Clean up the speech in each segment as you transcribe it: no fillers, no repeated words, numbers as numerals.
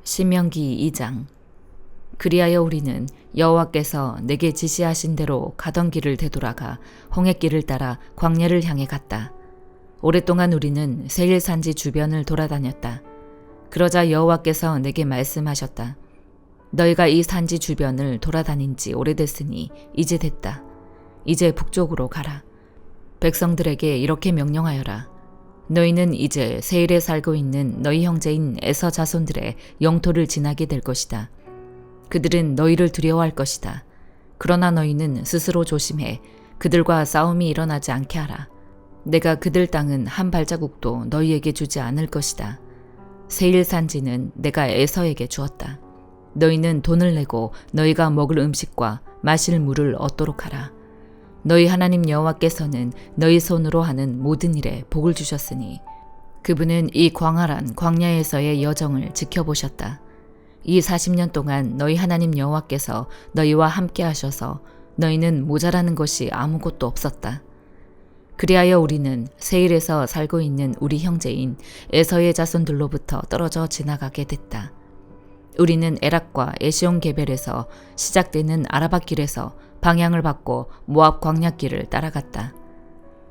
신명기 2장. 그리하여 우리는 여호와께서 내게 지시하신 대로 가던 길을 되돌아가 홍해길을 따라 광야를 향해 갔다. 오랫동안 우리는 세일 산지 주변을 돌아다녔다. 그러자 여호와께서 내게 말씀하셨다. 너희가 이 산지 주변을 돌아다닌 지 오래됐으니 이제 됐다. 이제 북쪽으로 가라. 백성들에게 이렇게 명령하여라. 너희는 이제 세일에 살고 있는 너희 형제인 에서 자손들의 영토를 지나게 될 것이다. 그들은 너희를 두려워할 것이다. 그러나 너희는 스스로 조심해 그들과 싸움이 일어나지 않게 하라. 내가 그들 땅은 한 발자국도 너희에게 주지 않을 것이다. 세일 산지는 내가 에서에게 주었다. 너희는 돈을 내고 너희가 먹을 음식과 마실 물을 얻도록 하라. 너희 하나님 여호와께서는 너희 손으로 하는 모든 일에 복을 주셨으니 그분은 이 광활한 광야에서의 여정을 지켜보셨다. 이 40년 동안 너희 하나님 여호와께서 너희와 함께 하셔서 너희는 모자라는 것이 아무것도 없었다. 그리하여 우리는 세일에서 살고 있는 우리 형제인 에서의 자손들로부터 떨어져 지나가게 됐다. 우리는 에락과 에시온 게벨에서 시작되는 아라바 길에서 방향을 바꿔 모압 광야길을 따라갔다.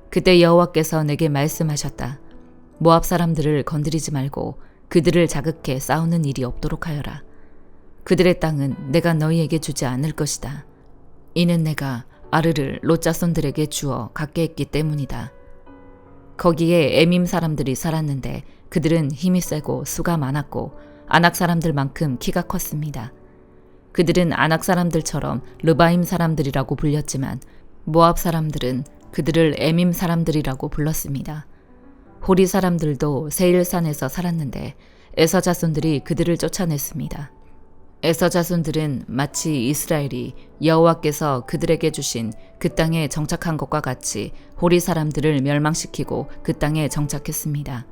그때 여호와께서 내게 말씀하셨다. 모압 사람들을 건드리지 말고 그들을 자극해 싸우는 일이 없도록 하여라. 그들의 땅은 내가 너희에게 주지 않을 것이다. 이는 내가 아르를 롯 자손들에게 주어 갖게 했기 때문이다. 거기에 에밈 사람들이 살았는데 그들은 힘이 세고 수가 많았고 아낙 사람들만큼 키가 컸습니다. 그들은 아낙 사람들처럼 르바임 사람들이라고 불렸지만 모압 사람들은 그들을 에밈 사람들이라고 불렀습니다. 호리 사람들도 세일산에서 살았는데 에서 자손들이 그들을 쫓아냈습니다. 에서 자손들은 마치 이스라엘이 여호와께서 그들에게 주신 그 땅에 정착한 것과 같이 호리 사람들을 멸망시키고 그 땅에 정착했습니다.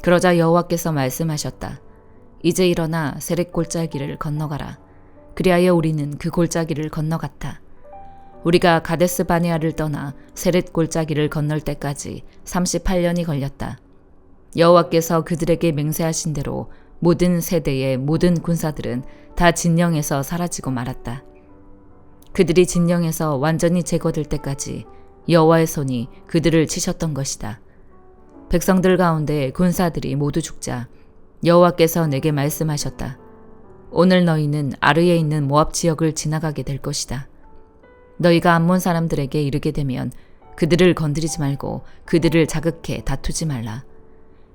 그러자 여호와께서 말씀하셨다. 이제 일어나 세렛 골짜기를 건너가라. 그리하여 우리는 그 골짜기를 건너갔다. 우리가 가데스 바네아를 떠나 세렛 골짜기를 건널 때까지 38년이 걸렸다. 여호와께서 그들에게 맹세하신 대로 모든 세대의 모든 군사들은 다 진영에서 사라지고 말았다. 그들이 진영에서 완전히 제거될 때까지 여호와의 손이 그들을 치셨던 것이다. 백성들 가운데 군사들이 모두 죽자 여호와께서 내게 말씀하셨다. 오늘 너희는 아르에 있는 모압 지역을 지나가게 될 것이다. 너희가 암몬 사람들에게 이르게 되면 그들을 건드리지 말고 그들을 자극해 다투지 말라.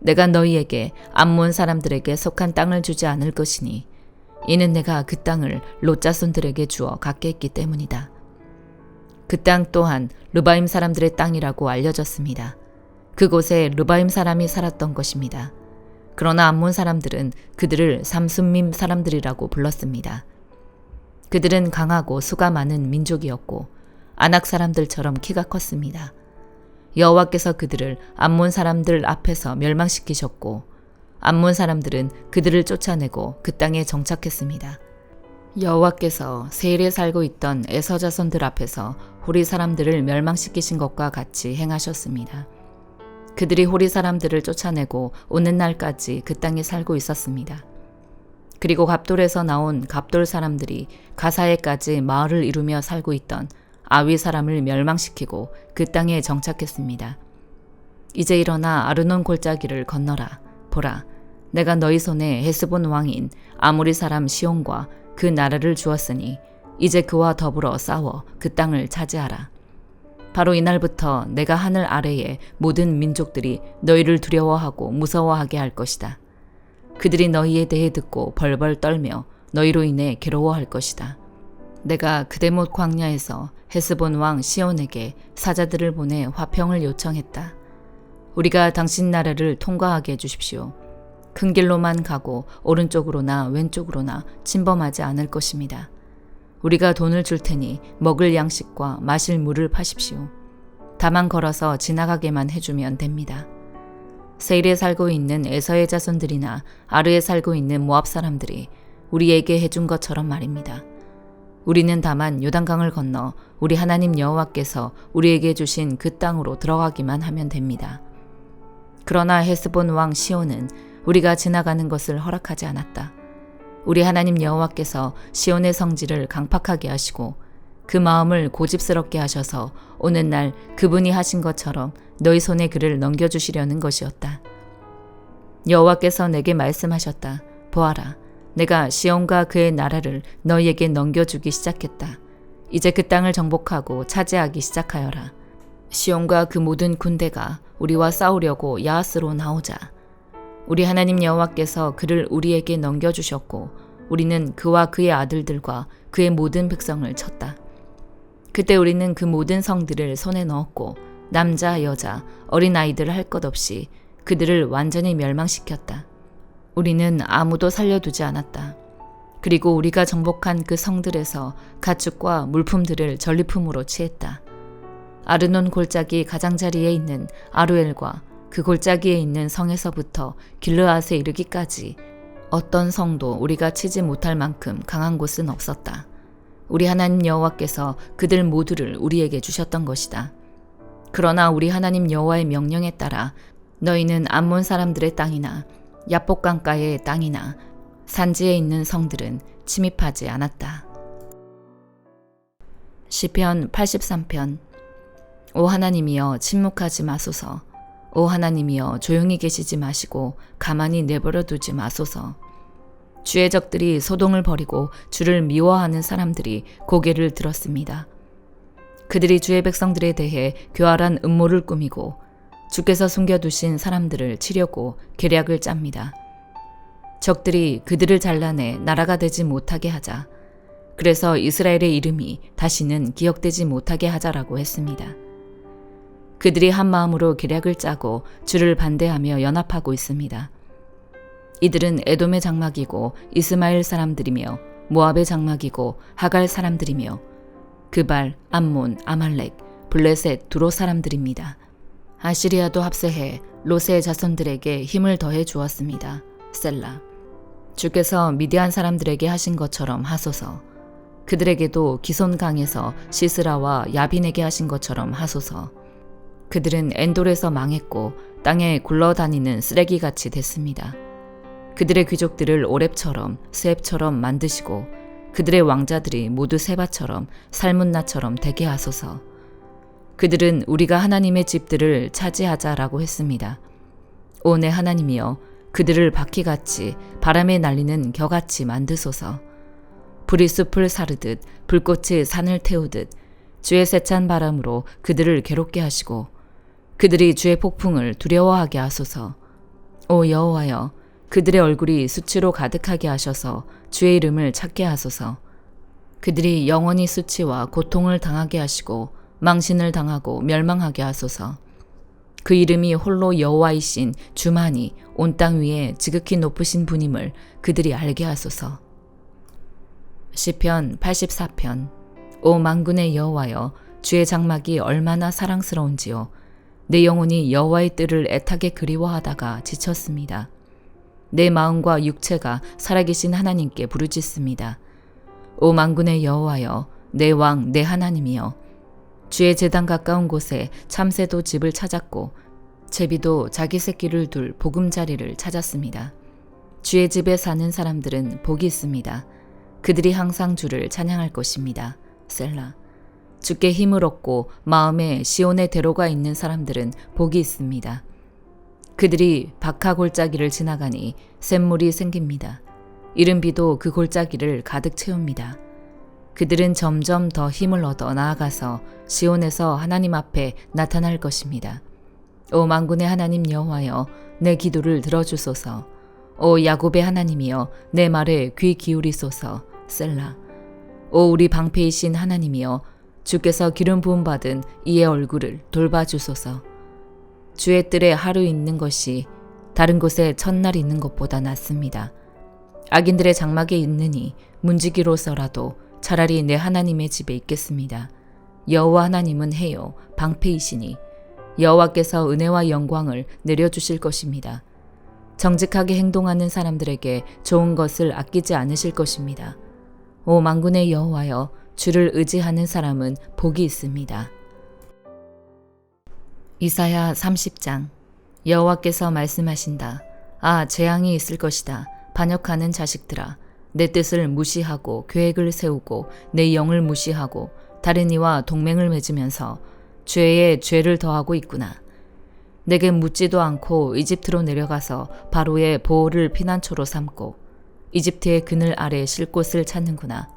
내가 너희에게 암몬 사람들에게 속한 땅을 주지 않을 것이니 이는 내가 그 땅을 롯 자손들에게 주어 갖게 했기 때문이다. 그 땅 또한 르바임 사람들의 땅이라고 알려졌습니다. 그곳에 르바임 사람이 살았던 것입니다. 그러나 암몬 사람들은 그들을 삼순밈 사람들이라고 불렀습니다. 그들은 강하고 수가 많은 민족이었고 아낙 사람들처럼 키가 컸습니다. 여호와께서 그들을 암몬 사람들 앞에서 멸망시키셨고 암몬 사람들은 그들을 쫓아내고 그 땅에 정착했습니다. 여호와께서 세일에 살고 있던 에서 자손들 앞에서 호리 사람들을 멸망시키신 것과 같이 행하셨습니다. 그들이 호리 사람들을 쫓아내고 오는 날까지 그 땅에 살고 있었습니다. 그리고 갑돌에서 나온 갑돌 사람들이 가사에까지 마을을 이루며 살고 있던 아위 사람을 멸망시키고 그 땅에 정착했습니다. 이제 일어나 아르논 골짜기를 건너라. 보라, 내가 너희 손에 헤스본 왕인 아모리 사람 시온과 그 나라를 주었으니 이제 그와 더불어 싸워 그 땅을 차지하라. 바로 이날부터 내가 하늘 아래의 모든 민족들이 너희를 두려워하고 무서워하게 할 것이다. 그들이 너희에 대해 듣고 벌벌 떨며 너희로 인해 괴로워할 것이다. 내가 그데못 광야에서 헤스본 왕 시온에게 사자들을 보내 화평을 요청했다. 우리가 당신 나라를 통과하게 해주십시오. 큰 길로만 가고 오른쪽으로나 왼쪽으로나 침범하지 않을 것입니다. 우리가 돈을 줄 테니 먹을 양식과 마실 물을 파십시오. 다만 걸어서 지나가게만 해주면 됩니다. 세일에 살고 있는 에서의 자손들이나 아르에 살고 있는 모압 사람들이 우리에게 해준 것처럼 말입니다. 우리는 다만 요단강을 건너 우리 하나님 여호와께서 우리에게 주신 그 땅으로 들어가기만 하면 됩니다. 그러나 헤스본 왕 시온은 우리가 지나가는 것을 허락하지 않았다. 우리 하나님 여호와께서 시온의 성지를 강팍하게 하시고 그 마음을 고집스럽게 하셔서 오는 날 그분이 하신 것처럼 너희 손에 그를 넘겨주시려는 것이었다. 여호와께서 내게 말씀하셨다. 보아라, 내가 시온과 그의 나라를 너희에게 넘겨주기 시작했다. 이제 그 땅을 정복하고 차지하기 시작하여라. 시온과 그 모든 군대가 우리와 싸우려고 야하스로 나오자. 우리 하나님 여호와께서 그를 우리에게 넘겨주셨고 우리는 그와 그의 아들들과 그의 모든 백성을 쳤다. 그때 우리는 그 모든 성들을 손에 넣었고 남자, 여자, 어린아이들 할 것 없이 그들을 완전히 멸망시켰다. 우리는 아무도 살려두지 않았다. 그리고 우리가 정복한 그 성들에서 가축과 물품들을 전리품으로 취했다. 아르논 골짜기 가장자리에 있는 아루엘과 그 골짜기에 있는 성에서부터 길르앗에 이르기까지 어떤 성도 우리가 치지 못할 만큼 강한 곳은 없었다. 우리 하나님 여호와께서 그들 모두를 우리에게 주셨던 것이다. 그러나 우리 하나님 여호와의 명령에 따라 너희는 암몬 사람들의 땅이나 야복 강가의 땅이나 산지에 있는 성들은 침입하지 않았다. 시편 83편. 오 하나님이여 침묵하지 마소서. 오 하나님이여 조용히 계시지 마시고 가만히 내버려 두지 마소서. 주의 적들이 소동을 벌이고 주를 미워하는 사람들이 고개를 들었습니다. 그들이 주의 백성들에 대해 교활한 음모를 꾸미고 주께서 숨겨두신 사람들을 치려고 계략을 짭니다. 적들이 그들을 잘라내 나라가 되지 못하게 하자. 그래서 이스라엘의 이름이 다시는 기억되지 못하게 하자라고 했습니다. 그들이 한 마음으로 계략을 짜고 주를 반대하며 연합하고 있습니다. 이들은 에돔의 장막이고 이스마엘 사람들이며 모압의 장막이고 하갈 사람들이며 그발, 암몬, 아말렉, 블레셋, 두로 사람들입니다. 아시리아도 합세해 롯의 자손들에게 힘을 더해 주었습니다. 셀라. 주께서 미디안 사람들에게 하신 것처럼 하소서. 그들에게도 기손 강에서 시스라와 야빈에게 하신 것처럼 하소서. 그들은 엔돌에서 망했고 땅에 굴러다니는 쓰레기같이 됐습니다. 그들의 귀족들을 오렙처럼 스앱처럼 만드시고 그들의 왕자들이 모두 세바처럼 살문나처럼 되게 하소서. 그들은 우리가 하나님의 집들을 차지하자라고 했습니다. 오 내 하나님이여 그들을 바퀴같이 바람에 날리는 겨같이 만드소서. 불이 숲을 사르듯 불꽃이 산을 태우듯 주의 세찬 바람으로 그들을 괴롭게 하시고 그들이 주의 폭풍을 두려워하게 하소서. 오 여호와여 그들의 얼굴이 수치로 가득하게 하셔서 주의 이름을 찾게 하소서. 그들이 영원히 수치와 고통을 당하게 하시고 망신을 당하고 멸망하게 하소서. 그 이름이 홀로 여호와이신 주만이 온 땅 위에 지극히 높으신 분임을 그들이 알게 하소서. 시편 84편. 오 만군의 여호와여 주의 장막이 얼마나 사랑스러운지요. 내 영혼이 여호와의 뜰을 애타게 그리워하다가 지쳤습니다. 내 마음과 육체가 살아계신 하나님께 부르짖습니다. 오 만군의 여호와여 내 왕 내 하나님이여 주의 제단 가까운 곳에 참새도 집을 찾았고 제비도 자기 새끼를 둘 보금자리를 찾았습니다. 주의 집에 사는 사람들은 복이 있습니다. 그들이 항상 주를 찬양할 것입니다. 셀라. 주께 힘을 얻고 마음에 시온의 대로가 있는 사람들은 복이 있습니다. 그들이 박하 골짜기를 지나가니 샘물이 생깁니다. 이른 비도 그 골짜기를 가득 채웁니다. 그들은 점점 더 힘을 얻어 나아가서 시온에서 하나님 앞에 나타날 것입니다. 오 만군의 하나님 여호와여 내 기도를 들어주소서. 오 야곱의 하나님이여 내 말에 귀 기울이소서. 셀라. 오 우리 방패이신 하나님이여 주께서 기름 부음 받은 이의 얼굴을 돌봐주소서. 주의 뜰에 하루 있는 것이 다른 곳에 첫날 있는 것보다 낫습니다. 악인들의 장막에 있느니 문지기로서라도 차라리 내 하나님의 집에 있겠습니다. 여호와 하나님은 해요 방패이시니 여호와께서 은혜와 영광을 내려주실 것입니다. 정직하게 행동하는 사람들에게 좋은 것을 아끼지 않으실 것입니다. 오 만군의 여호와여 주를 의지하는 사람은 복이 있습니다. 이사야 30장. 여호와께서 말씀하신다. 아 재앙이 있을 것이다. 반역하는 자식들아 내 뜻을 무시하고 계획을 세우고 내 영을 무시하고 다른 이와 동맹을 맺으면서 죄에 죄를 더하고 있구나. 내게 묻지도 않고 이집트로 내려가서 바로의 보호를 피난처로 삼고 이집트의 그늘 아래 쉴 곳을 찾는구나.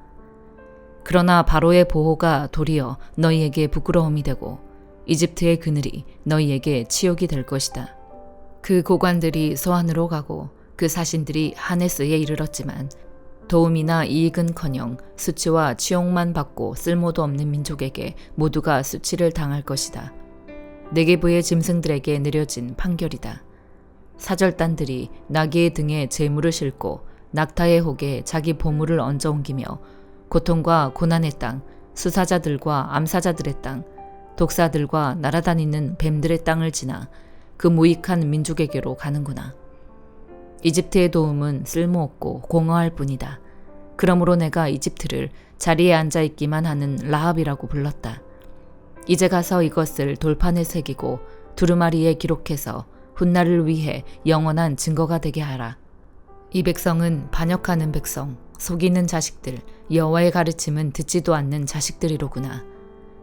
그러나 바로의 보호가 도리어 너희에게 부끄러움이 되고 이집트의 그늘이 너희에게 치욕이 될 것이다. 그 고관들이 소안으로 가고 그 사신들이 하네스에 이르렀지만 도움이나 이익은커녕 수치와 치욕만 받고 쓸모도 없는 민족에게 모두가 수치를 당할 것이다. 네게부의 짐승들에게 내려진 판결이다. 사절단들이 나귀의 등에 재물을 싣고 낙타의 혹에 자기 보물을 얹어 옮기며 고통과 고난의 땅, 수사자들과 암사자들의 땅, 독사들과 날아다니는 뱀들의 땅을 지나 그 무익한 민족에게로 가는구나. 이집트의 도움은 쓸모없고 공허할 뿐이다. 그러므로 내가 이집트를 자리에 앉아있기만 하는 라합이라고 불렀다. 이제 가서 이것을 돌판에 새기고 두루마리에 기록해서 훗날을 위해 영원한 증거가 되게 하라. 이 백성은 반역하는 백성, 속이는 자식들, 여호와의 가르침은 듣지도 않는 자식들이로구나.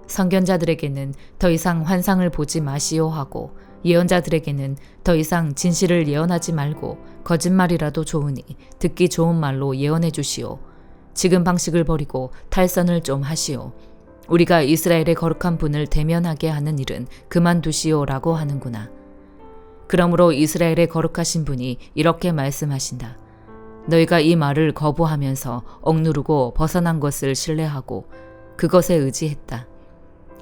선견자들에게는 더 이상 환상을 보지 마시오 하고 예언자들에게는 더 이상 진실을 예언하지 말고 거짓말이라도 좋으니 듣기 좋은 말로 예언해 주시오. 지금 방식을 버리고 탈선을 좀 하시오. 우리가 이스라엘의 거룩한 분을 대면하게 하는 일은 그만두시오라고 하는구나. 그러므로 이스라엘의 거룩하신 분이 이렇게 말씀하신다. 너희가 이 말을 거부하면서 억누르고 벗어난 것을 신뢰하고 그것에 의지했다.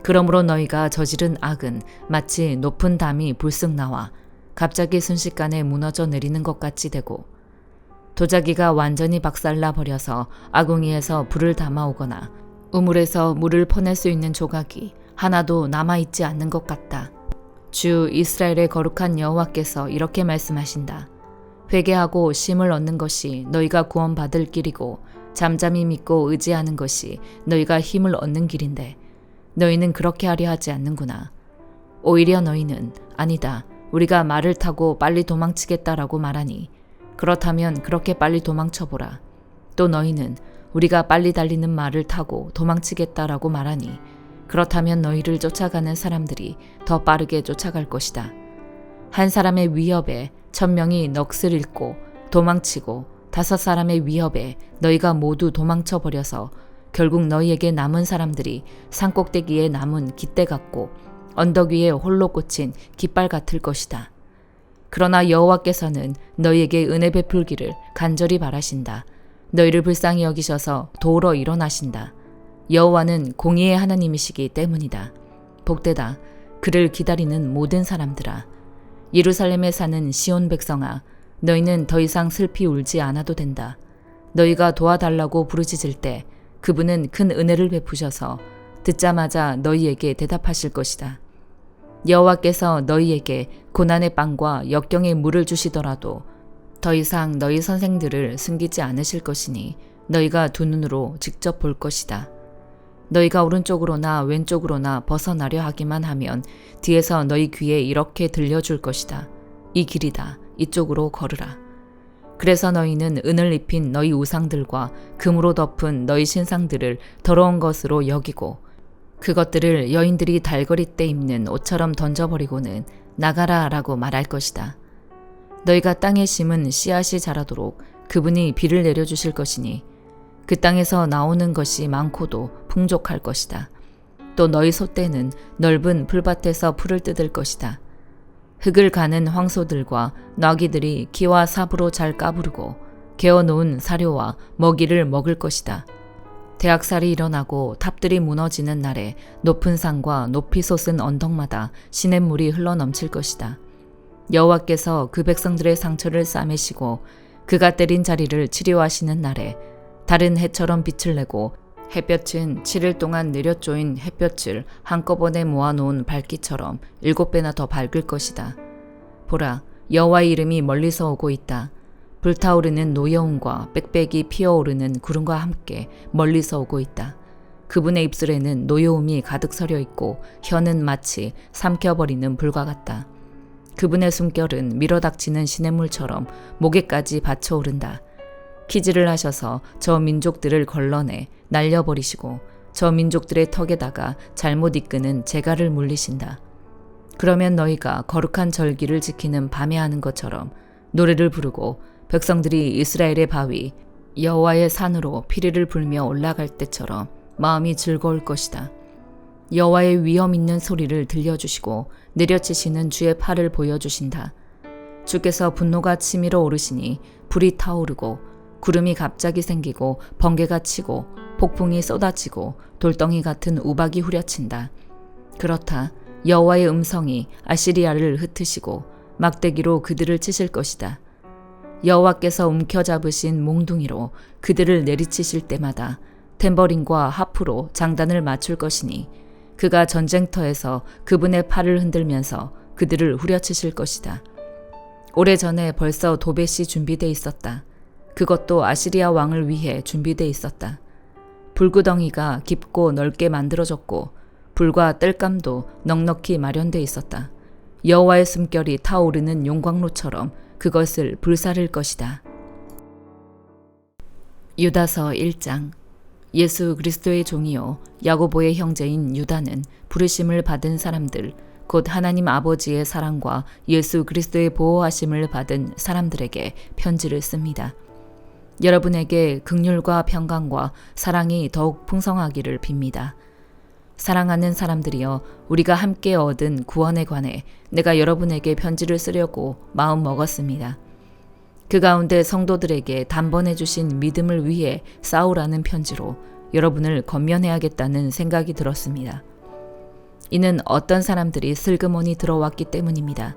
그러므로 너희가 저지른 악은 마치 높은 담이 불쑥 나와 갑자기 순식간에 무너져 내리는 것 같이 되고 도자기가 완전히 박살나 버려서 아궁이에서 불을 담아오거나 우물에서 물을 퍼낼 수 있는 조각이 하나도 남아있지 않는 것 같다. 주 이스라엘의 거룩한 여호와께서 이렇게 말씀하신다. 회개하고 쉼을 얻는 것이 너희가 구원받을 길이고 잠잠히 믿고 의지하는 것이 너희가 힘을 얻는 길인데 너희는 그렇게 하려 하지 않는구나. 오히려 너희는 아니다. 우리가 말을 타고 빨리 도망치겠다라고 말하니 그렇다면 그렇게 빨리 도망쳐보라. 또 너희는 우리가 빨리 달리는 말을 타고 도망치겠다라고 말하니 그렇다면 너희를 쫓아가는 사람들이 더 빠르게 쫓아갈 것이다. 한 사람의 위협에 1000명이 넋을 잃고 도망치고 5사람의 위협에 너희가 모두 도망쳐버려서 결국 너희에게 남은 사람들이 산꼭대기에 남은 깃대 같고 언덕 위에 홀로 꽂힌 깃발 같을 것이다. 그러나 여호와께서는 너희에게 은혜 베풀기를 간절히 바라신다. 너희를 불쌍히 여기셔서 도우러 일어나신다. 여호와는 공의의 하나님이시기 때문이다. 복되다. 그를 기다리는 모든 사람들아. 예루살렘에 사는 시온 백성아, 너희는 더 이상 슬피 울지 않아도 된다. 너희가 도와달라고 부르짖을 때 그분은 큰 은혜를 베푸셔서 듣자마자 너희에게 대답하실 것이다. 여호와께서 너희에게 고난의 빵과 역경의 물을 주시더라도 더 이상 너희 선생들을 숨기지 않으실 것이니 너희가 두 눈으로 직접 볼 것이다. 너희가 오른쪽으로나 왼쪽으로나 벗어나려 하기만 하면 뒤에서 너희 귀에 이렇게 들려줄 것이다. 이 길이다. 이쪽으로 걸으라. 그래서 너희는 은을 입힌 너희 우상들과 금으로 덮은 너희 신상들을 더러운 것으로 여기고 그것들을 여인들이 달거리 때 입는 옷처럼 던져버리고는 나가라 라고 말할 것이다. 너희가 땅에 심은 씨앗이 자라도록 그분이 비를 내려주실 것이니 그 땅에서 나오는 것이 많고도 풍족할 것이다. 또 너희 소떼는 넓은 풀밭에서 풀을 뜯을 것이다. 흙을 가는 황소들과 나귀들이 기와 삽으로 잘 까부르고 개어놓은 사료와 먹이를 먹을 것이다. 대학살이 일어나고 탑들이 무너지는 날에 높은 산과 높이 솟은 언덕마다 시냇물이 흘러넘칠 것이다. 여호와께서 그 백성들의 상처를 싸매시고 그가 때린 자리를 치료하시는 날에 다른 해처럼 빛을 내고 햇볕은 7일 동안 내려쪼인 햇볕을 한꺼번에 모아놓은 밝기처럼 7배나 더 밝을 것이다. 보라, 여호와의 이름이 멀리서 오고 있다. 불타오르는 노여움과 빽빽이 피어오르는 구름과 함께 멀리서 오고 있다. 그분의 입술에는 노여움이 가득 서려 있고 혀는 마치 삼켜버리는 불과 같다. 그분의 숨결은 밀어닥치는 시냇물처럼 목에까지 받쳐오른다. 키질을 하셔서 저 민족들을 걸러내 날려버리시고 저 민족들의 턱에다가 잘못 이끄는 재갈을 물리신다. 그러면 너희가 거룩한 절기를 지키는 밤에 하는 것처럼 노래를 부르고 백성들이 이스라엘의 바위 여호와의 산으로 피리를 불며 올라갈 때처럼 마음이 즐거울 것이다. 여호와의 위엄 있는 소리를 들려주시고 내려치시는 주의 팔을 보여주신다. 주께서 분노가 치밀어 오르시니 불이 타오르고 구름이 갑자기 생기고 번개가 치고 폭풍이 쏟아지고 돌덩이 같은 우박이 후려친다. 그렇다. 여호와의 음성이 아시리아를 흩으시고 막대기로 그들을 치실 것이다. 여호와께서 움켜잡으신 몽둥이로 그들을 내리치실 때마다 탬버린과 하프로 장단을 맞출 것이니 그가 전쟁터에서 그분의 팔을 흔들면서 그들을 후려치실 것이다. 오래전에 벌써 도벳이 준비돼 있었다. 그것도 아시리아 왕을 위해 준비돼 있었다. 불구덩이가 깊고 넓게 만들어졌고 불과 뜰감도 넉넉히 마련돼 있었다. 여호와의 숨결이 타오르는 용광로처럼 그것을 불사를 것이다. 유다서 1장. 예수 그리스도의 종이요 야고보의 형제인 유다는 부르심을 받은 사람들 곧 하나님 아버지의 사랑과 예수 그리스도의 보호하심을 받은 사람들에게 편지를 씁니다. 여러분에게 긍휼과 평강과 사랑이 더욱 풍성하기를 빕니다. 사랑하는 사람들이여, 우리가 함께 얻은 구원에 관해 내가 여러분에게 편지를 쓰려고 마음 먹었습니다. 그 가운데 성도들에게 단번해 주신 믿음을 위해 싸우라는 편지로 여러분을 건면해야겠다는 생각이 들었습니다. 이는 어떤 사람들이 슬그머니 들어왔기 때문입니다.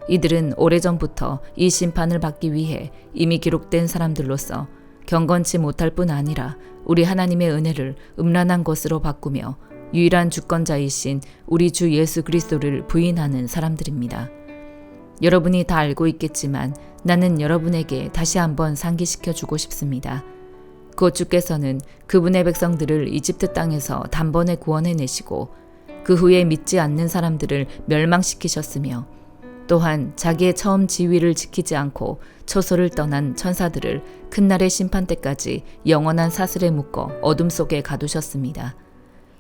이들은 오래전부터 이 심판을 받기 위해 이미 기록된 사람들로서 경건치 못할 뿐 아니라 우리 하나님의 은혜를 음란한 것으로 바꾸며 유일한 주권자이신 우리 주 예수 그리스도를 부인하는 사람들입니다. 여러분이 다 알고 있겠지만 나는 여러분에게 다시 한번 상기시켜 주고 싶습니다. 곧 주께서는 그분의 백성들을 이집트 땅에서 단번에 구원해내시고 그 후에 믿지 않는 사람들을 멸망시키셨으며 또한 자기의 처음 지위를 지키지 않고 초소를 떠난 천사들을 큰날의 심판 때까지 영원한 사슬에 묶어 어둠 속에 가두셨습니다.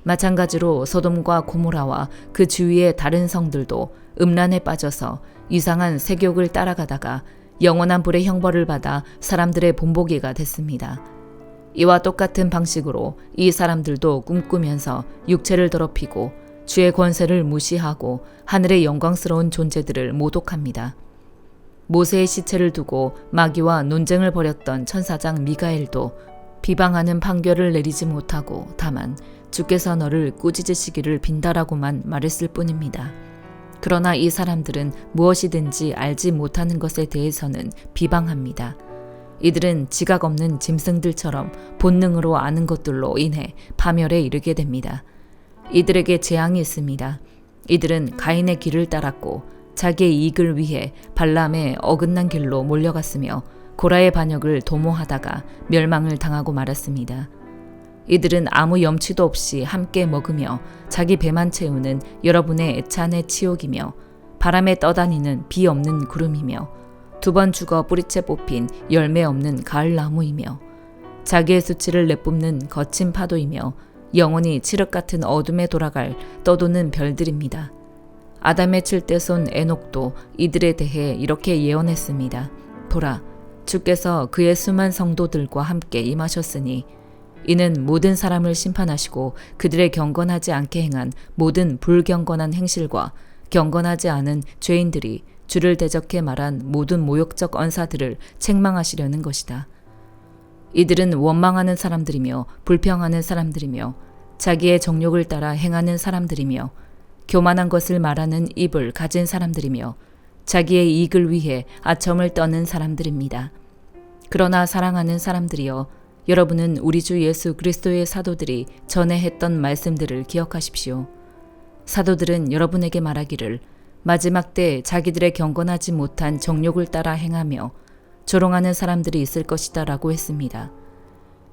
마찬가지로 소돔과 고모라와 그 주위의 다른 성들도 음란에 빠져서 이상한 세욕을 따라가다가 영원한 불의 형벌을 받아 사람들의 본보기가 됐습니다. 이와 똑같은 방식으로 이 사람들도 꿈꾸면서 육체를 더럽히고 주의 권세를 무시하고 하늘의 영광스러운 존재들을 모독합니다. 모세의 시체를 두고 마귀와 논쟁을 벌였던 천사장 미가엘도 비방하는 판결을 내리지 못하고 다만 주께서 너를 꾸짖으시기를 빈다라고만 말했을 뿐입니다. 그러나 이 사람들은 무엇이든지 알지 못하는 것에 대해서는 비방합니다. 이들은 지각 없는 짐승들처럼 본능으로 아는 것들로 인해 파멸에 이르게 됩니다. 이들에게 재앙이 있습니다. 이들은 가인의 길을 따랐고 자기의 이익을 위해 발람의 어긋난 길로 몰려갔으며 고라의 반역을 도모하다가 멸망을 당하고 말았습니다. 이들은 아무 염치도 없이 함께 먹으며 자기 배만 채우는 여러분의 애찬의 치욕이며 바람에 떠다니는 비 없는 구름이며 두 번 죽어 뿌리채 뽑힌 열매 없는 가을나무이며 자기의 수치를 내뿜는 거친 파도이며 영원히 칠흑 같은 어둠에 돌아갈 떠도는 별들입니다. 아담의 칠대손 에녹도 이들에 대해 이렇게 예언했습니다. 보라, 주께서 그의 수만 성도들과 함께 임하셨으니 이는 모든 사람을 심판하시고 그들의 경건하지 않게 행한 모든 불경건한 행실과 경건하지 않은 죄인들이 주를 대적해 말한 모든 모욕적 언사들을 책망하시려는 것이다. 이들은 원망하는 사람들이며 불평하는 사람들이며 자기의 정욕을 따라 행하는 사람들이며 교만한 것을 말하는 입을 가진 사람들이며 자기의 이익을 위해 아첨을 떠는 사람들입니다. 그러나 사랑하는 사람들이여, 여러분은 우리 주 예수 그리스도의 사도들이 전에 했던 말씀들을 기억하십시오. 사도들은 여러분에게 말하기를 마지막 때 자기들의 경건하지 못한 정욕을 따라 행하며 조롱하는 사람들이 있을 것이다 라고 했습니다.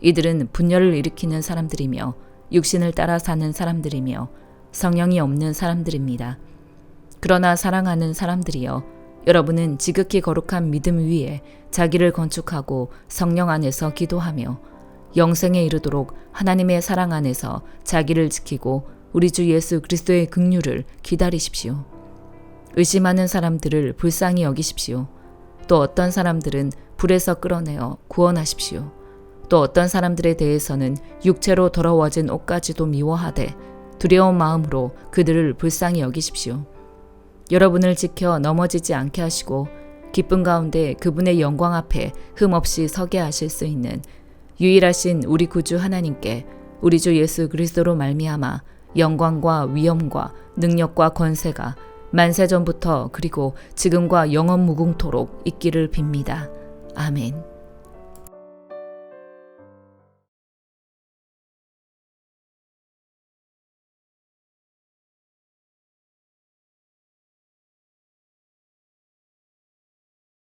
이들은 분열을 일으키는 사람들이며 육신을 따라 사는 사람들이며 성령이 없는 사람들입니다. 그러나 사랑하는 사람들이여, 여러분은 지극히 거룩한 믿음 위에 자기를 건축하고 성령 안에서 기도하며 영생에 이르도록 하나님의 사랑 안에서 자기를 지키고 우리 주 예수 그리스도의 긍휼을 기다리십시오. 의심하는 사람들을 불쌍히 여기십시오. 또 어떤 사람들은 불에서 끌어내어 구원하십시오. 또 어떤 사람들에 대해서는 육체로 더러워진 옷까지도 미워하되 두려운 마음으로 그들을 불쌍히 여기십시오. 여러분을 지켜 넘어지지 않게 하시고 기쁨 가운데 그분의 영광 앞에 흠없이 서게 하실 수 있는 유일하신 우리 구주 하나님께 우리 주 예수 그리스도로 말미암아 영광과 위엄과 능력과 권세가 만세전부터 그리고 지금과 영원 무궁토록 있기를 빕니다. 아멘.